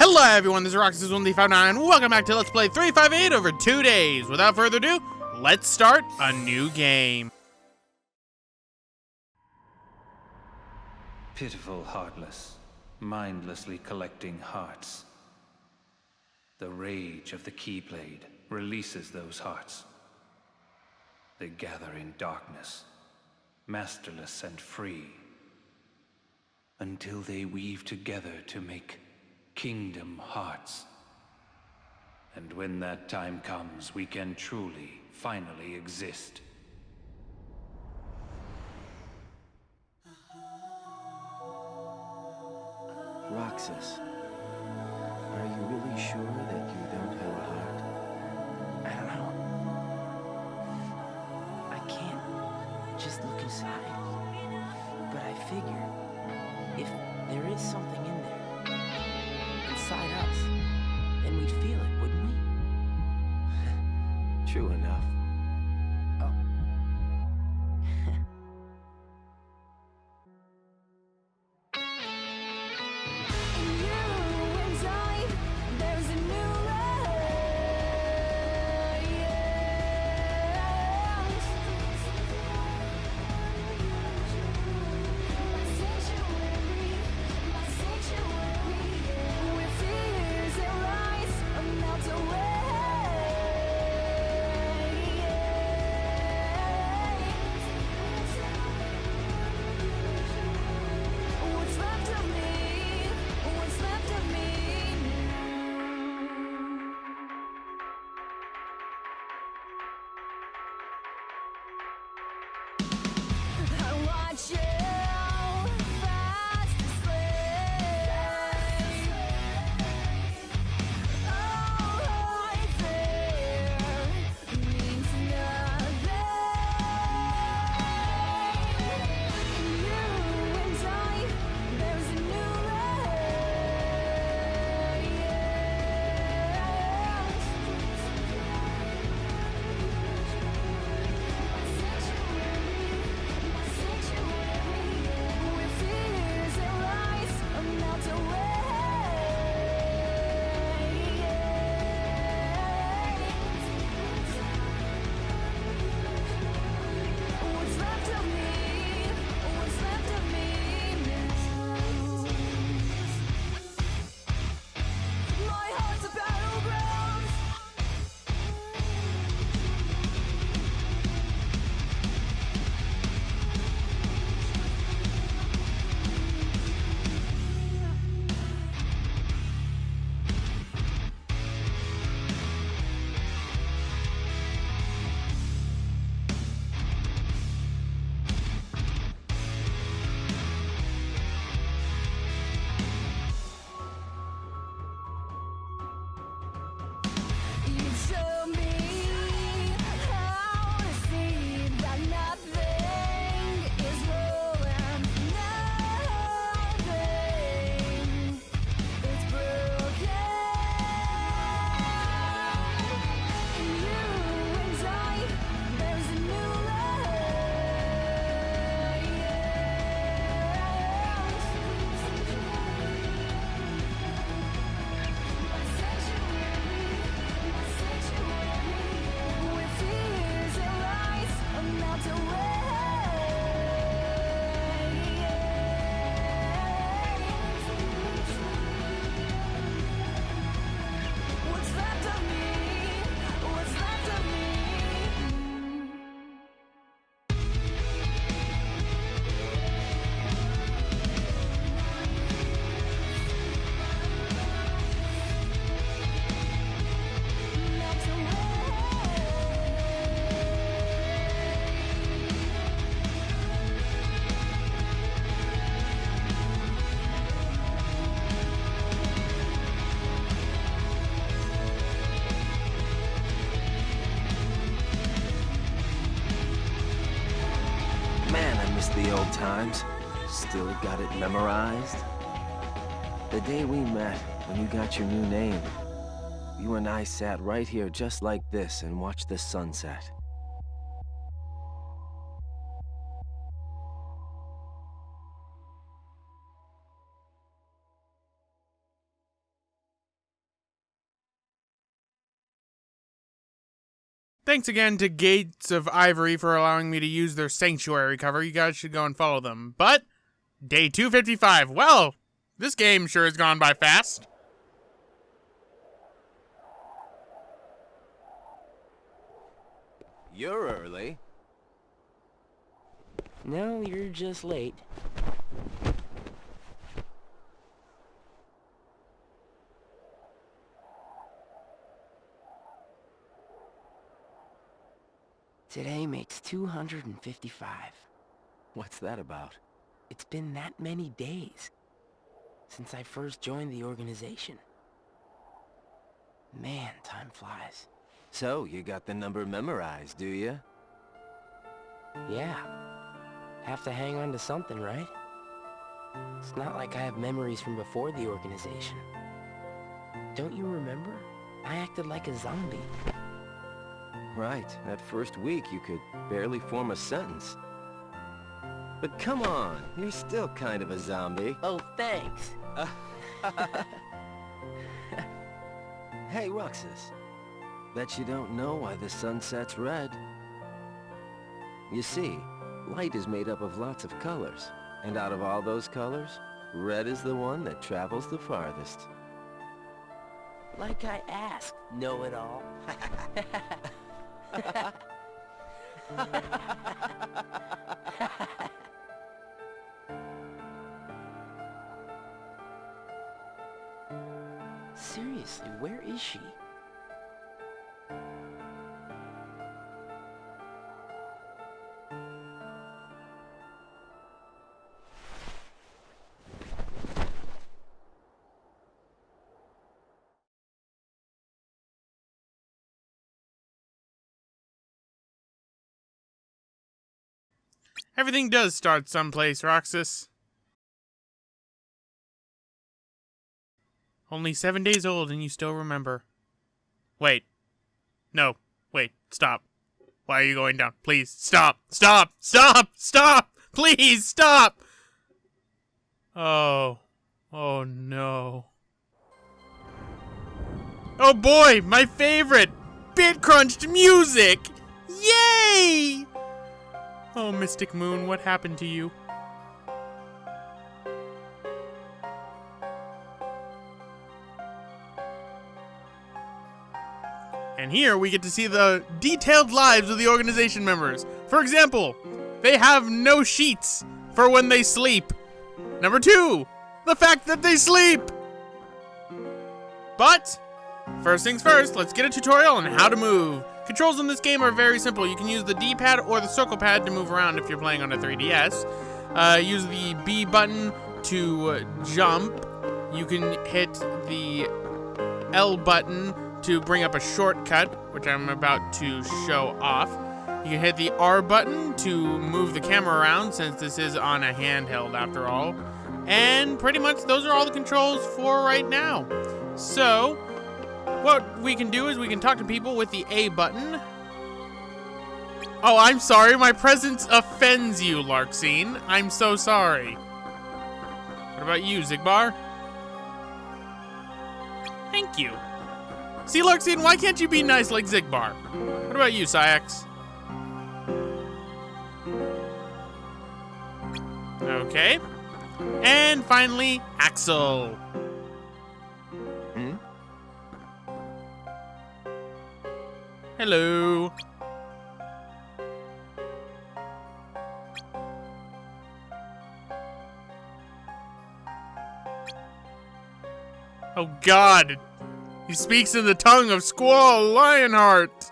Hello everyone, this is Roxas1559, and welcome back to Let's Play 358 over 2 days. Without further ado, let's start a new game. Pitiful, heartless, mindlessly collecting hearts. The rage of the Keyblade releases those hearts. They gather in darkness, masterless and free, until they weave together to make Kingdom Hearts. And when that time comes, we can truly, finally exist. Roxas, are you really sure that you don't have a heart? I don't know. I can't just look inside. But I figure, if there is something in there, inside us, then we'd feel it, wouldn't we? True enough. Oh. Man, I miss the old times. Still got it memorized. The day we met, when you got your new name, you and I sat right here just like this and watched the sunset. Thanks again to Gates of Ivory for allowing me to use their sanctuary cover. You guys should go and follow them. But, day 255. Well, this game sure has gone by fast. You're early. No, you're just late. Today makes 255. What's that about? It's been that many days since I first joined the organization. Man, time flies. So, you got the number memorized, do you? Yeah. Have to hang on to something, right? It's not like I have memories from before the organization. Don't you remember? I acted like a zombie. Right. That first week, you could barely form a sentence. But come on, you're still kind of a zombie. Oh, thanks. Hey, Roxas. Bet you don't know why the sun sets red. You see, light is made up of lots of colors. And out of all those colors, red is the one that travels the farthest. Like I asked, know-it-all. Seriously, where is she? Everything does start someplace, Roxas. Only 7 days old and you still remember. Wait. No. Wait. Stop. Why are you going down? Please, stop. Stop. Stop. Stop. Please, stop. Oh. Oh, no. Oh, boy. My favorite. Bit-crunched music. Yay! Oh, Mystic Moon, what happened to you? And here we get to see the detailed lives of the organization members. For example, they have no sheets for when they sleep. Number 2, the fact that they sleep. But, first things first, let's get a tutorial on how to move. Controls in this game are very simple. You can use the D-pad or the circle pad to move around if you're playing on a 3DS. Use the B button to jump. You can hit the L button to bring up a shortcut, which I'm about to show off. You can hit the R button to move the camera around, since this is on a handheld after all. And pretty much those are all the controls for right now. So, what we can do is we can talk to people with the A button. Oh, I'm sorry. My presence offends you, Larksine. I'm so sorry. What about you, Zigbar? Thank you. See, Larksine, why can't you be nice like Zigbar? What about you, Syax? Okay. And finally, Axel. Hello. Oh God, he speaks in the tongue of Squall Lionheart.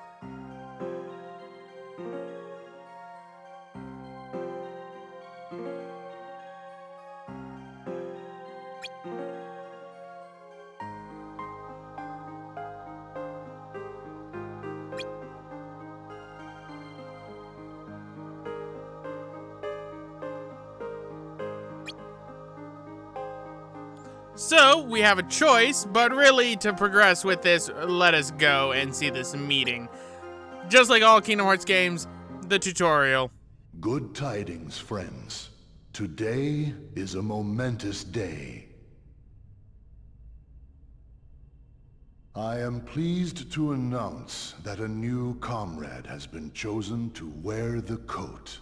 So, we have a choice, but really, to progress with this, let us go and see this meeting. Just like all Kingdom Hearts games, the tutorial. Good tidings, friends. Today is a momentous day. I am pleased to announce that a new comrade has been chosen to wear the coat.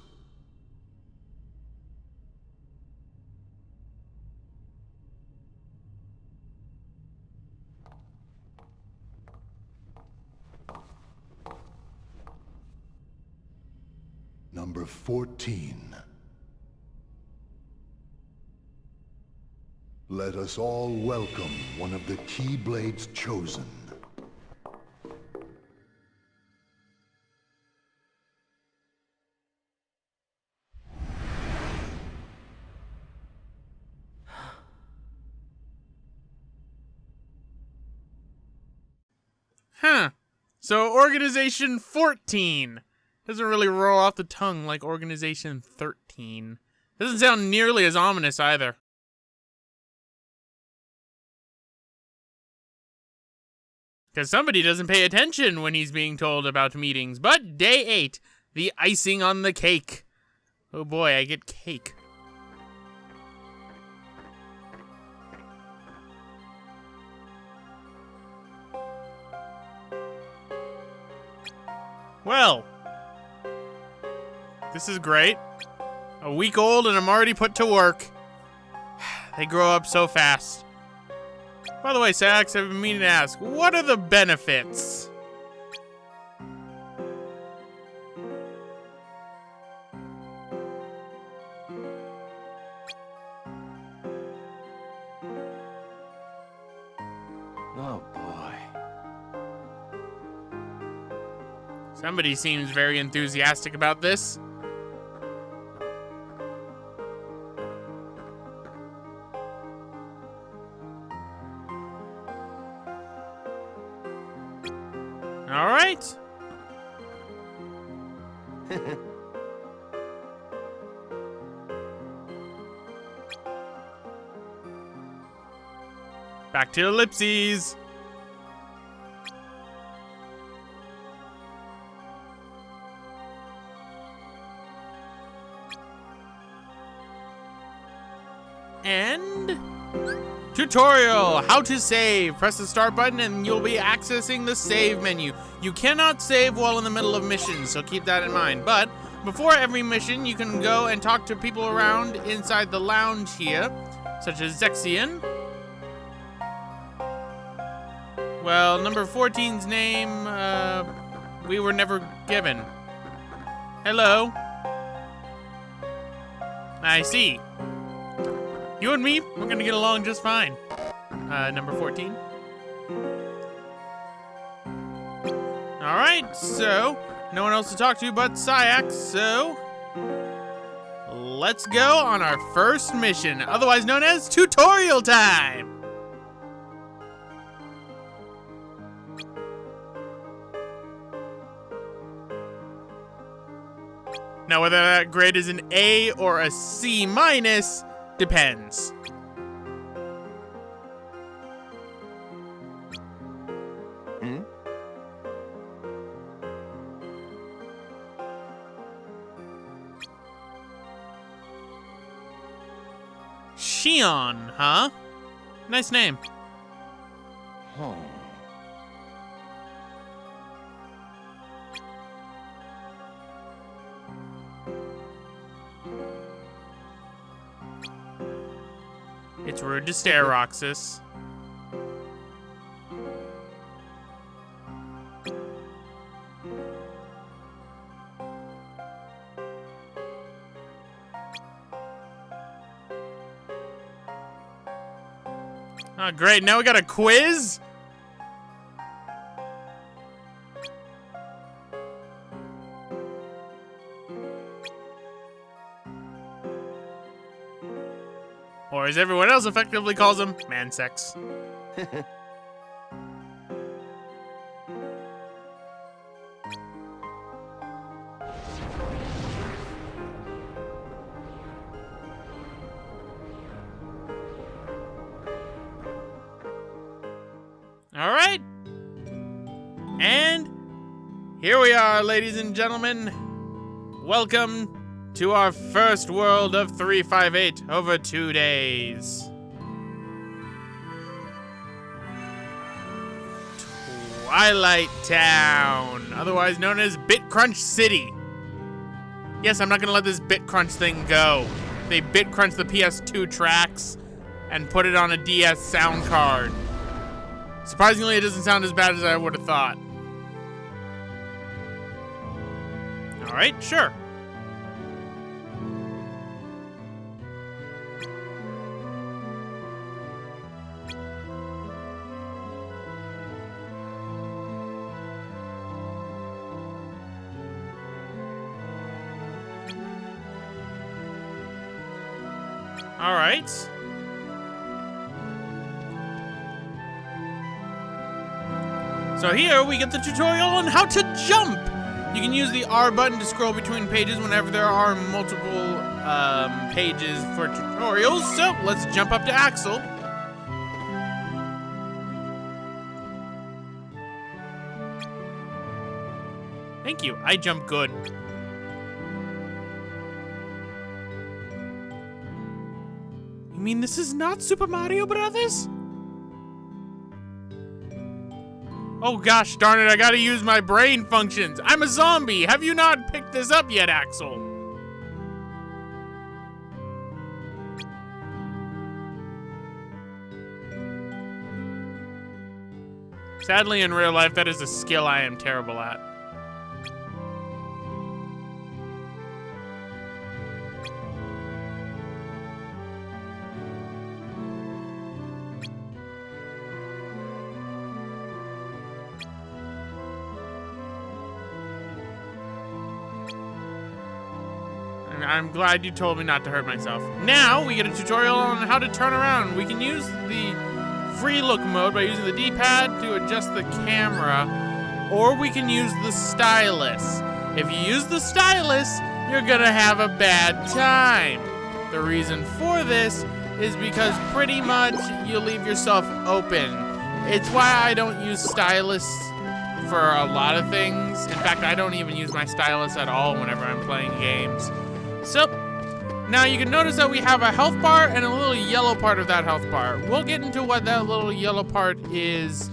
Number 14. Let us all welcome one of the Keyblade's chosen. Huh. So Organization 14. Doesn't really roll off the tongue like Organization 13. Doesn't sound nearly as ominous either. Because somebody doesn't pay attention when he's being told about meetings. But day 8, the icing on the cake. Oh boy, I get cake. Well, this is great. A week old and I'm already put to work. They grow up so fast. By the way, Sax, I've been meaning to ask, what are the benefits? Oh, boy. Somebody seems very enthusiastic about this. All right. Back to ellipses. And tutorial, how to save. Press the start button and you'll be accessing the save menu. You cannot save while in the middle of missions, so keep that in mind. But before every mission, you can go and talk to people around inside the lounge here, such as Zexion. Well, number 14's name, we were never given. Hello. I see. You and me, we're gonna get along just fine. Number 14. All right, so no one else to talk to but Syax, so let's go on our first mission, otherwise known as tutorial time. Now, whether that grade is an A or a C minus depends. H.a.n.d, huh? Nice name. Oh. It's rude to stare, Roxas. Oh, great. Now we got a quiz? Or as everyone else effectively calls them, man sex. All right. And here we are, ladies and gentlemen. Welcome to our first world of 358 over 2 days. Twilight Town, otherwise known as BitCrunch City. Yes, I'm not gonna let this BitCrunch thing go. They BitCrunched the PS2 tracks and put it on a DS sound card. Surprisingly, it doesn't sound as bad as I would have thought. All right, sure. All right. So here we get the tutorial on how to jump. You can use the R button to scroll between pages whenever there are multiple pages for tutorials. So let's jump up to Axel. Thank you, I jump good. You mean this is not Super Mario Brothers? Oh gosh darn it, I gotta use my brain functions. I'm a zombie. Have you not picked this up yet, Axel? Sadly, in real life, that is a skill I am terrible at. I'm glad you told me not to hurt myself. Now, we get a tutorial on how to turn around. We can use the free look mode by using the D-pad to adjust the camera, or we can use the stylus. If you use the stylus, you're gonna have a bad time. The reason for this is because pretty much you leave yourself open. It's why I don't use stylus for a lot of things. In fact, I don't even use my stylus at all whenever I'm playing games. So, now you can notice that we have a health bar and a little yellow part of that health bar. We'll get into what that little yellow part is,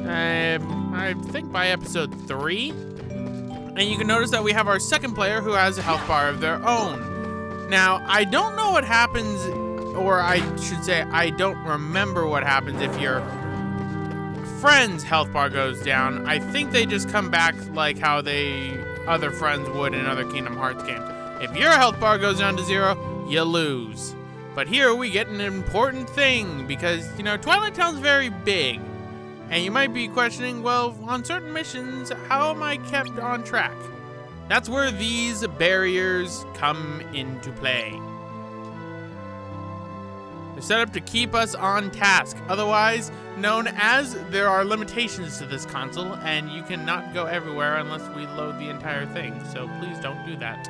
I think by episode 3. And you can notice that we have our second player who has a health bar of their own. Now, I don't know what happens, or I should say, I don't remember what happens if your friend's health bar goes down. I think they just come back like how other friends would in other Kingdom Hearts games. If your health bar goes down to 0, you lose. But here we get an important thing because, you know, Twilight Town's very big. And you might be questioning, well, on certain missions, how am I kept on track? That's where these barriers come into play. They're set up to keep us on task, otherwise known as there are limitations to this console, and you cannot go everywhere unless we load the entire thing, so please don't do that.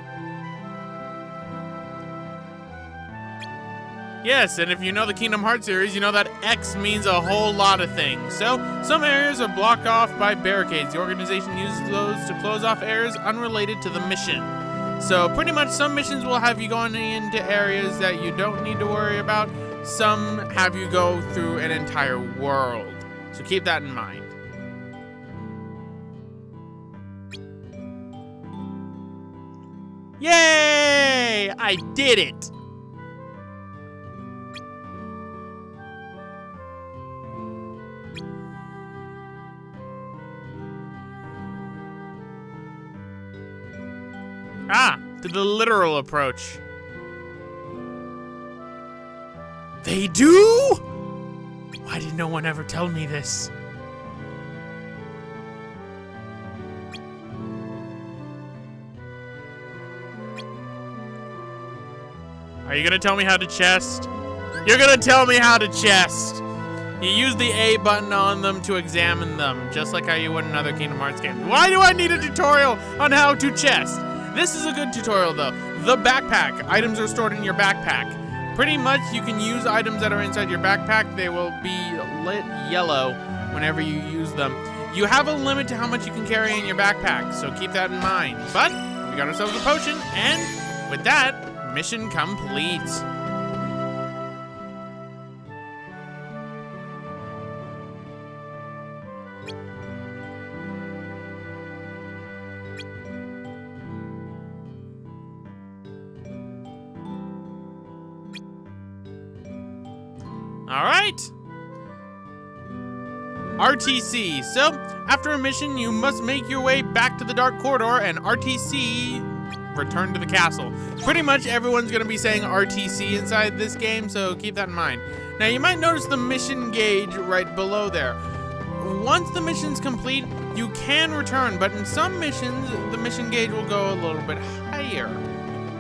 Yes, and if you know the Kingdom Hearts series, you know that X means a whole lot of things. So, some areas are blocked off by barricades. The organization uses those to close off areas unrelated to the mission. So, pretty much some missions will have you going into areas that you don't need to worry about. Some have you go through an entire world. So keep that in mind. Yay! I did it! To the literal approach. They do? Why did no one ever tell me this? Are you gonna tell me how to chest? You're gonna tell me how to chest! You use the A button on them to examine them, just like how you would in other Kingdom Hearts games. Why do I need a tutorial on how to chest? This is a good tutorial though. The backpack. Items are stored in your backpack. Pretty much you can use items that are inside your backpack. They will be lit yellow whenever you use them. You have a limit to how much you can carry in your backpack, so keep that in mind. But we got ourselves a potion, and with that, mission complete. All right. RTC. So, after a mission, you must make your way back to the Dark Corridor and RTC, return to the castle. Pretty much everyone's going to be saying RTC inside this game, so keep that in mind. Now, you might notice the mission gauge right below there. Once the mission's complete, you can return, but in some missions, the mission gauge will go a little bit higher.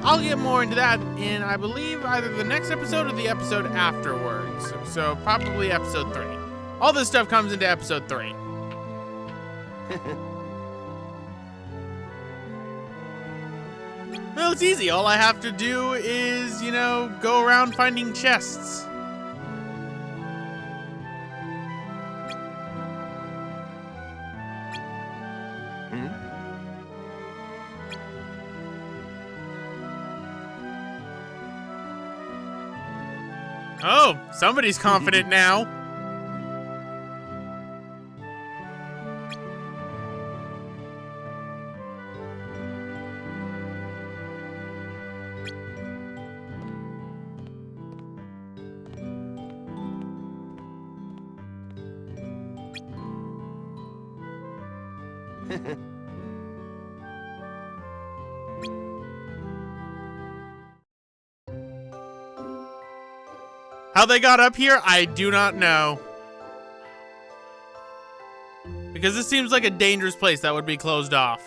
I'll get more into that in, I believe, either the next episode or the episode afterwards. So, probably episode 3. All this stuff comes into episode 3. Well, it's easy. All I have to do is, go around finding chests. Oh, somebody's confident now. How they got up here, I do not know. Because this seems like a dangerous place that would be closed off.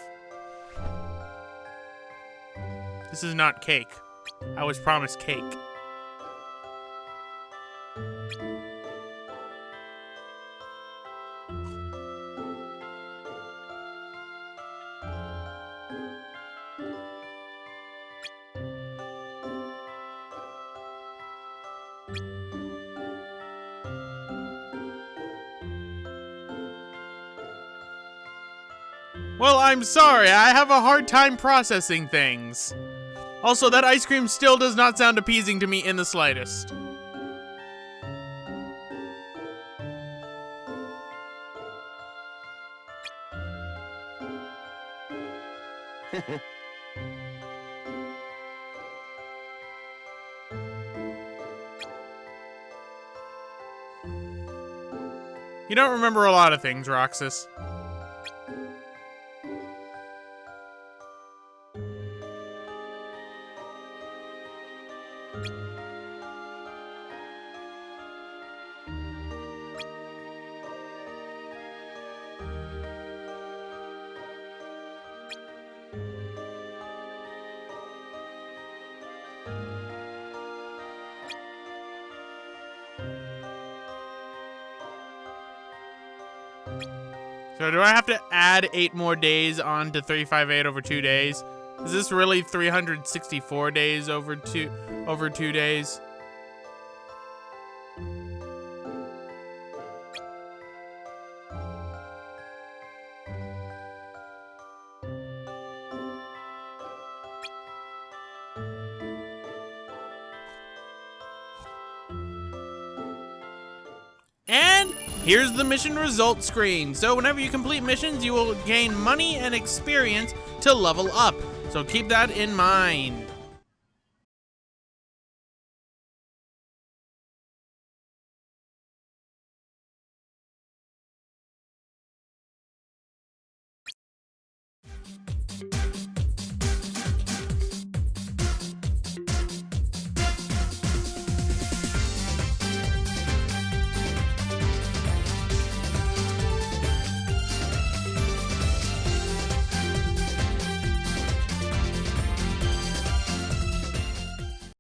This is not cake. I was promised cake. Well, I'm sorry. I have a hard time processing things. Also, that ice cream still does not sound appeasing to me in the slightest. You don't remember a lot of things, Roxas. So do I have to add 8 more days on to 358 over 2 days? Is this really 364 days over 2 days? And here's the mission results screen. So whenever you complete missions, you will gain money and experience to level up. So keep that in mind.